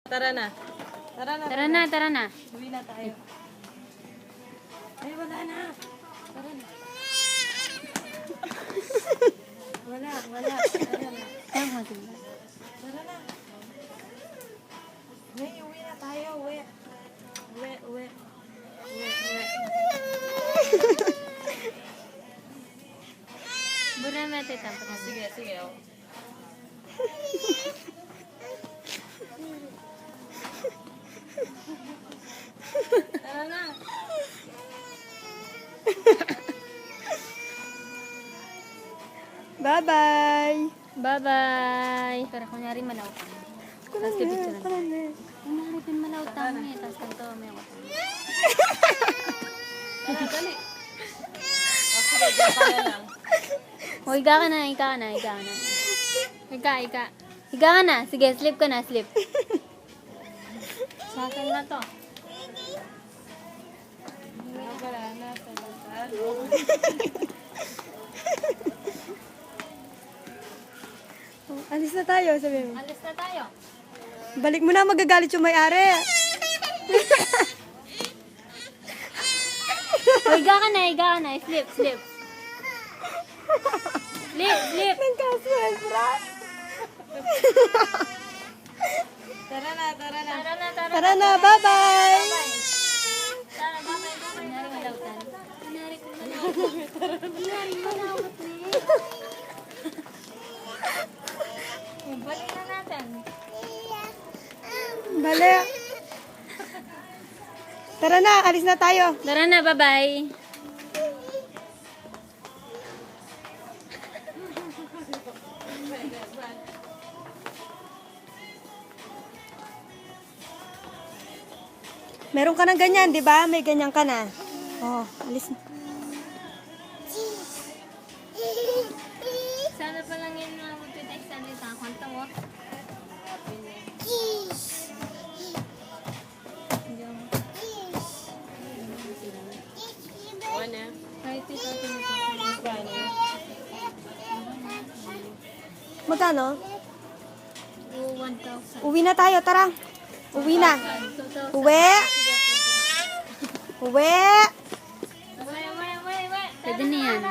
Tara na. Tara na. Tara na, tara na. Uwi na tayo. Ay, wala na. Tara na. Wala. Tara na. Tara na. Uwi, uwi na tayo. Uwi. Bura na tita. Sige. Oh. Tara na. Bye-bye. Bye-bye. Pero kunyari malaw ka. Tapos pipicture na. Kunyari pinmalaw tayo eh. Tapos ganito may ako. Tara, dali. Oh, sige, dyan ka na lang. O, higa ka na. Higa ka na. Sige, sleep ka na, sleep. Sa akin na to. Wala na. Alis na tayo, sabi mo. Alis na tayo. Balik mo na, magagalit yung may-ari. O, higa ka na. Sleep. Sleep. Nagkasuhan, bra. Tara na. Tara na, bye-bye. Kunyari malaw tayo. Kunyari malaw tayo. Balik na natin. Balik. Tara na, alis na tayo. Tara na, bye-bye. Meron ka ng ganyan, di ba? May ganyan ka na. Oh, alis na. Sana pa lang yun mga mag-text natin sa kwanta mo. One. Kahit ito ito. Magkano? 1,000. Uwi na tayo, tara. Uwi na. 2,000. Uwi. Pwede na yan.